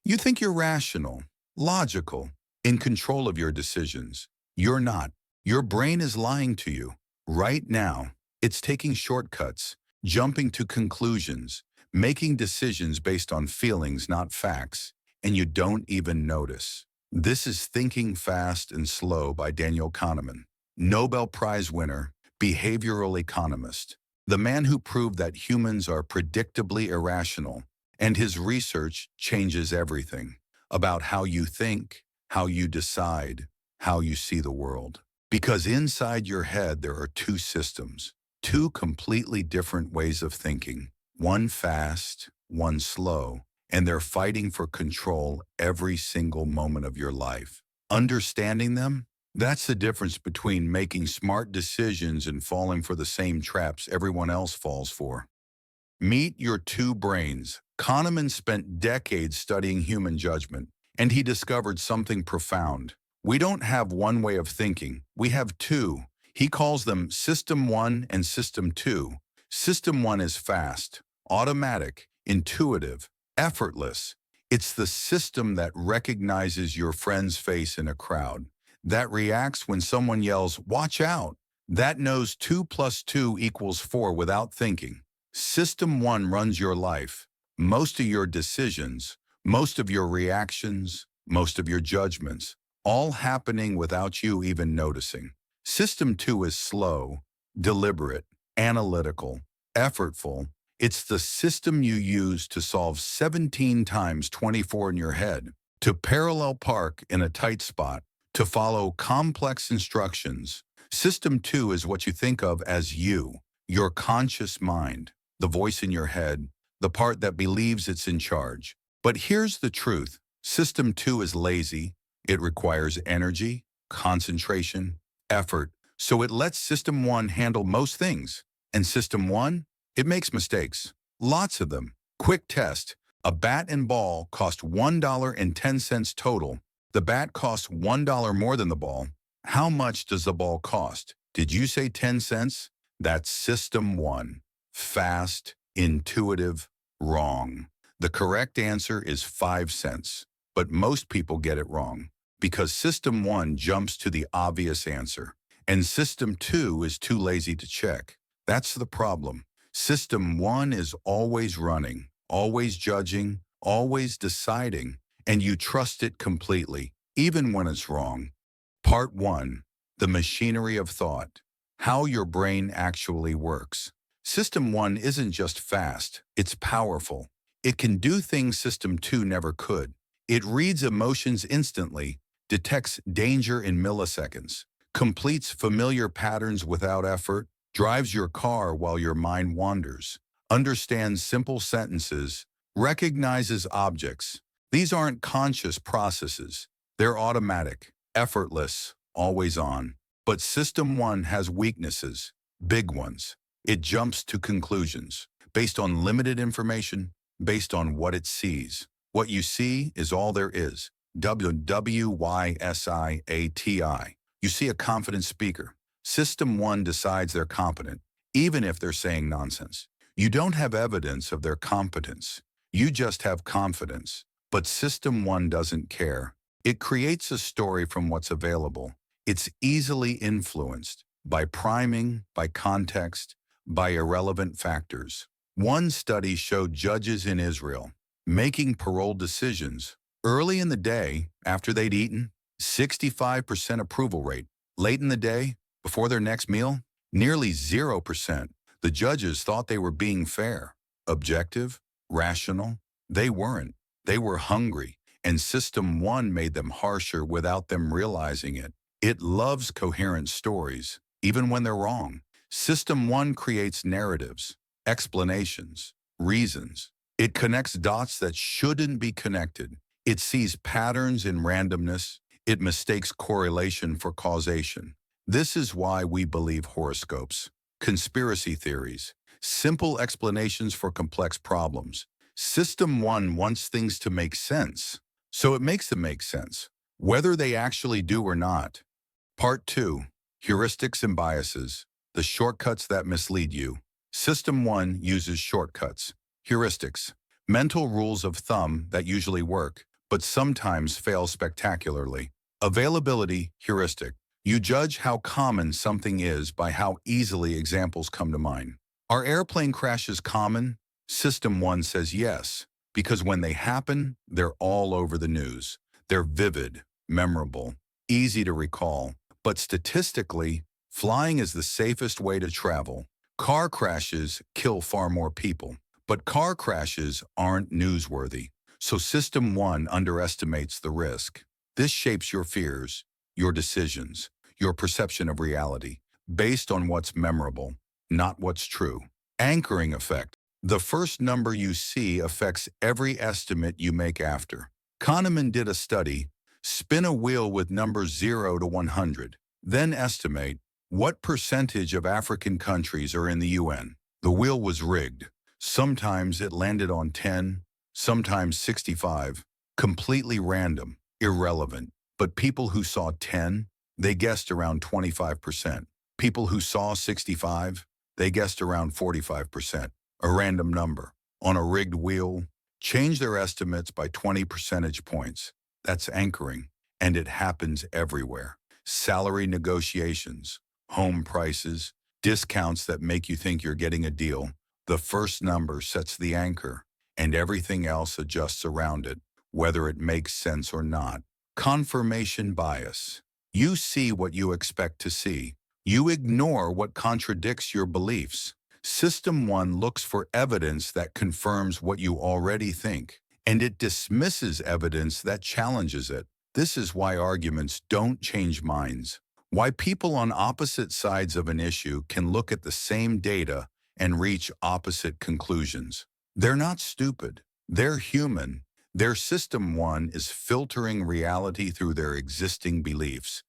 You think you're rational, logical, in control of your decisions. You're not. Your brain is lying to you. Right now, it's taking shortcuts, jumping to conclusions, making decisions based on feelings, not facts, and you don't even notice. This is Thinking Fast and Slow by Daniel Kahneman, Nobel Prize winner, behavioral economist, the man who proved that humans are predictably irrational, and his research changes everything about how you think, how you decide, how you see the world. Because inside your head there are two systems, two completely different ways of thinking, one fast, one slow, and they're fighting for control every single moment of your life. Understanding them? That's the difference between making smart decisions and falling for the same traps everyone else falls for. Meet your two brains. Kahneman spent decades studying human judgment, and he discovered something profound. We don't have one way of thinking, we have two. He calls them System 1 and System 2. System 1 is fast, automatic, intuitive, effortless. It's the system that recognizes your friend's face in a crowd, that reacts when someone yells, "Watch out!" That knows 2 plus 2 equals 4 without thinking. System 1 runs your life, most of your decisions, most of your reactions, most of your judgments, all happening without you even noticing. System 2 is slow, deliberate, analytical, effortful. It's the system you use to solve 17 times 24 in your head, to parallel park in a tight spot, to follow complex instructions. System 2 is what you think of as you, your conscious mind, the voice in your head, the part that believes it's in charge. But here's the truth. System 2 is lazy. It requires energy, concentration, effort. So it lets System 1 handle most things. And System 1, it makes mistakes. Lots of them. Quick test. A bat and ball cost $1.10 total. The bat costs $1 more than the ball. How much does the ball cost? Did you say 10 cents? That's System 1. Fast, intuitive, wrong. The correct answer is 5 cents. But most people get it wrong because System 1 jumps to the obvious answer, and System 2 is too lazy to check. That's the problem. System 1 is always running, always judging, always deciding, and you trust it completely, even when it's wrong. Part 1. The machinery of thought. How your brain actually works. System 1 isn't just fast, it's powerful. It can do things System 2 never could. It reads emotions instantly, detects danger in milliseconds, completes familiar patterns without effort, drives your car while your mind wanders, understands simple sentences, recognizes objects. These aren't conscious processes. They're automatic, effortless, always on. But System 1 has weaknesses, big ones. It jumps to conclusions based on limited information, based on what it sees. What you see is all there is. WYSIATI. You see a confident speaker. System 1 decides they're competent, even if they're saying nonsense. You don't have evidence of their competence. You just have confidence. But System 1 doesn't care. It creates a story from what's available. It's easily influenced by priming, by context, by irrelevant factors. One study showed judges in Israel making parole decisions early in the day after they'd eaten, 65% approval rate. Late in the day, before their next meal, nearly 0%. The judges thought they were being fair, objective, rational. They weren't. They were hungry, and System 1 made them harsher without them realizing it. It loves coherent stories, even when they're wrong. System 1 creates narratives, explanations, reasons. It connects dots that shouldn't be connected. It sees patterns in randomness. It mistakes correlation for causation. This is why we believe horoscopes, conspiracy theories, simple explanations for complex problems. System 1 wants things to make sense, so it makes them make sense, whether they actually do or not. Part 2. Heuristics and biases, the shortcuts that mislead you. System 1 uses shortcuts. Heuristics, mental rules of thumb that usually work, but sometimes fail spectacularly. Availability heuristic. You judge how common something is by how easily examples come to mind. Are airplane crashes common? System 1 says yes, because when they happen, they're all over the news. They're vivid, memorable, easy to recall, but statistically, flying is the safest way to travel. Car crashes kill far more people, but car crashes aren't newsworthy. So System 1 underestimates the risk. This shapes your fears, your decisions, your perception of reality, based on what's memorable, not what's true. Anchoring effect. The first number you see affects every estimate you make after. Kahneman did a study: spin a wheel with numbers 0 to 100, then estimate what percentage of African countries are in the UN. The wheel was rigged. Sometimes it landed on 10, sometimes 65, completely random, irrelevant. But people who saw 10, they guessed around 25%. People who saw 65, they guessed around 45%. A random number on a rigged wheel changed their estimates by 20 percentage points. That's anchoring, and it happens everywhere. Salary negotiations, home prices, discounts that make you think you're getting a deal. The first number sets the anchor, and everything else adjusts around it, whether it makes sense or not. Confirmation bias. You see what you expect to see. You ignore what contradicts your beliefs. System 1 looks for evidence that confirms what you already think, and it dismisses evidence that challenges it. This is why arguments don't change minds. Why people on opposite sides of an issue can look at the same data and reach opposite conclusions. They're not stupid. They're human. Their System 1 is filtering reality through their existing beliefs.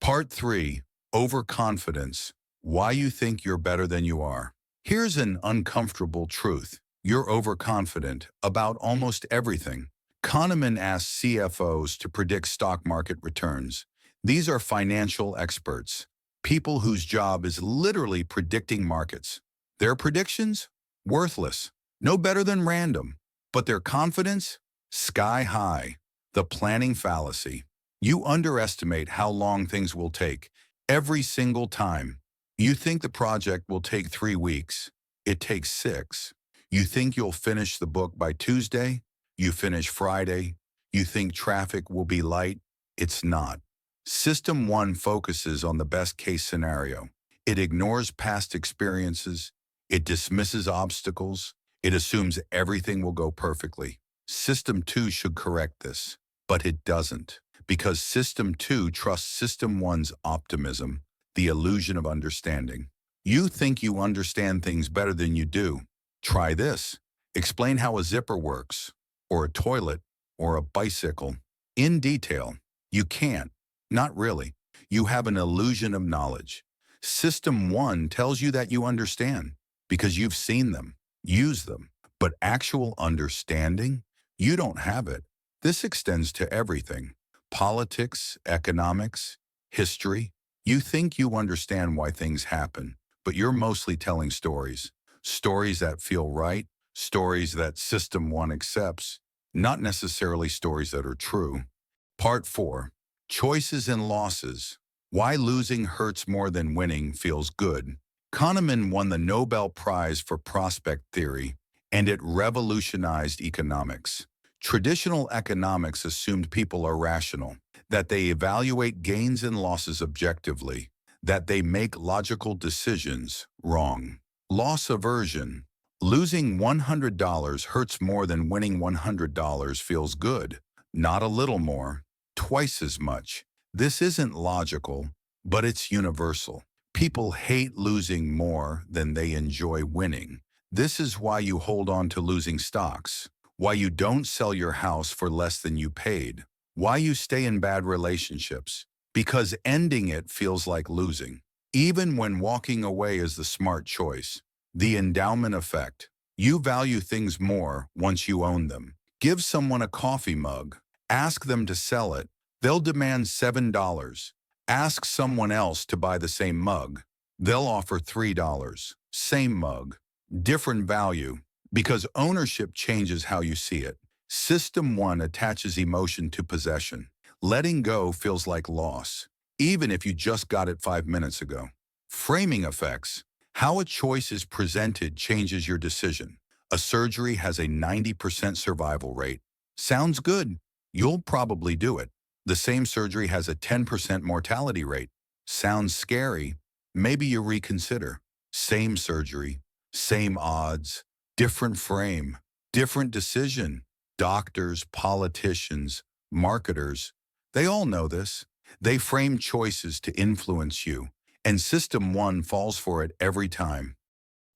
Part 3. Overconfidence. Why you think you're better than you are. Here's an uncomfortable truth. You're overconfident about almost everything. Kahneman asked CFOs to predict stock market returns. These are financial experts, people whose job is literally predicting markets. Their predictions? Worthless. No better than random. But their confidence? Sky high. The planning fallacy. You underestimate how long things will take. Every single time. You think the project will take 3 weeks. It takes 6. You think you'll finish the book by Tuesday. You finish Friday. You think traffic will be light. It's not. System 1 focuses on the best case scenario. It ignores past experiences. It dismisses obstacles. It assumes everything will go perfectly. System 2 should correct this, but it doesn't, because System 2 trusts System 1's optimism, the illusion of understanding. You think you understand things better than you do. Try this. Explain how a zipper works, or a toilet, or a bicycle, in detail. You can't. Not really. You have an illusion of knowledge. System 1 tells you that you understand, because you've seen them, used them. But actual understanding? You don't have it. This extends to everything. Politics, economics, history. You think you understand why things happen, but you're mostly telling stories. Stories that feel right, stories that System 1 accepts, not necessarily stories that are true. Part 4. Choices and losses. Why losing hurts more than winning feels good. Kahneman won the Nobel Prize for prospect theory, and it revolutionized economics. Traditional economics assumed people are rational, that they evaluate gains and losses objectively, that they make logical decisions. Wrong. Loss aversion. Losing $100 hurts more than winning $100 feels good. Not a little more, twice as much. This isn't logical, but it's universal. People hate losing more than they enjoy winning. This is why you hold on to losing stocks, why you don't sell your house for less than you paid, why you stay in bad relationships, because ending it feels like losing, even when walking away is the smart choice. The endowment effect. You value things more once you own them. Give someone a coffee mug. Ask them to sell it. They'll demand $7. Ask someone else to buy the same mug. They'll offer $3. Same mug. Different value, because ownership changes how you see it. System 1 attaches emotion to possession. Letting go feels like loss, even if you just got it 5 minutes ago. Framing effects. How a choice is presented changes your decision. A surgery has a 90% survival rate. Sounds good. You'll probably do it. The same surgery has a 10% mortality rate. Sounds scary. Maybe you reconsider. Same surgery, same odds, different frame, different decision. Doctors, politicians, marketers, they all know this. They frame choices to influence you, and System 1 falls for it every time.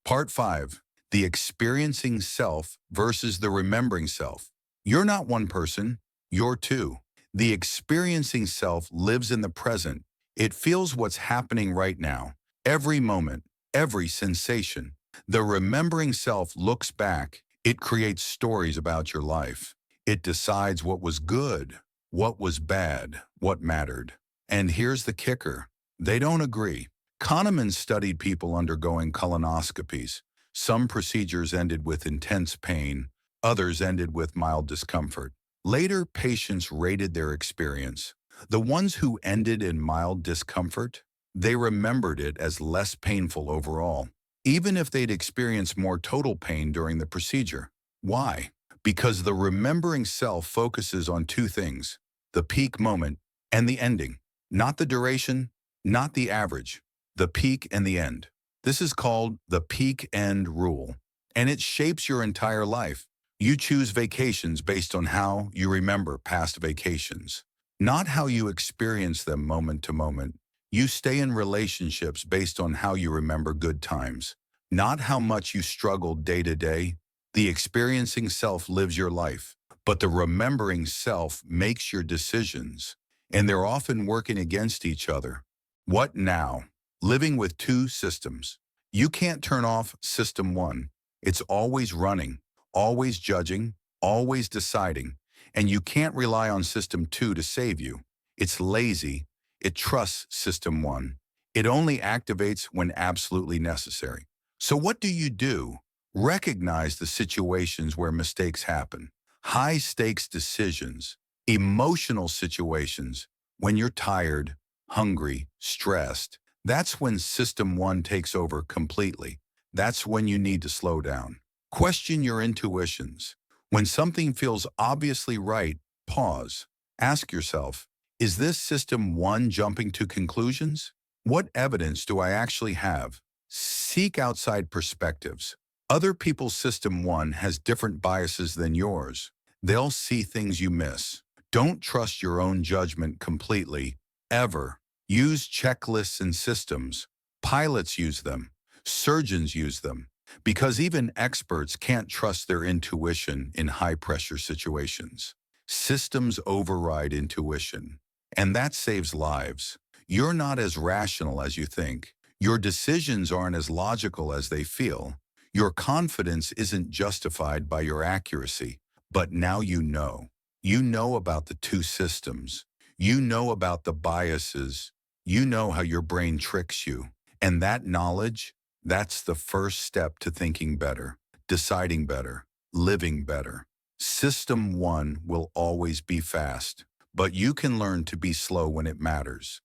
Part 5. The experiencing self versus the remembering self. You're not one person, you're two. The experiencing self lives in the present. It feels what's happening right now, every moment, every sensation. The remembering self looks back. It creates stories about your life. It decides what was good, what was bad, what mattered. And here's the kicker. They don't agree. Kahneman studied people undergoing colonoscopies. Some procedures ended with intense pain, others ended with mild discomfort. Later, patients rated their experience. The ones who ended in mild discomfort, they remembered it as less painful overall, even if they'd experienced more total pain during the procedure. Why? Because the remembering self focuses on two things: the peak moment and the ending. Not the duration, not the average, the peak and the end. This is called the peak-end rule, and it shapes your entire life. You choose vacations based on how you remember past vacations, not how you experience them moment to moment. You stay in relationships based on how you remember good times, not how much you struggled day to day. The experiencing self lives your life, but the remembering self makes your decisions, and they're often working against each other. What now? Living with two systems. You can't turn off System 1. It's always running, always judging, always deciding, and you can't rely on System 2 to save you. It's lazy. It trusts System 1. It only activates when absolutely necessary. So what do? Recognize the situations where mistakes happen. High-stakes decisions, emotional situations, when you're tired, hungry, stressed. That's when System 1 takes over completely. That's when you need to slow down. Question your intuitions. When something feels obviously right, pause. Ask yourself, is this System 1 jumping to conclusions? What evidence do I actually have? Seek outside perspectives. Other people's System 1 has different biases than yours. They'll see things you miss. Don't trust your own judgment completely, ever. Use checklists and systems. Pilots use them. Surgeons use them. Because even experts can't trust their intuition in high-pressure situations. Systems override intuition, and that saves lives. You're not as rational as you think. Your decisions aren't as logical as they feel. Your confidence isn't justified by your accuracy, but now you know. You know about the two systems. You know about the biases. You know how your brain tricks you. And that knowledge, that's the first step to thinking better, deciding better, living better. System 1 will always be fast, but you can learn to be slow when it matters.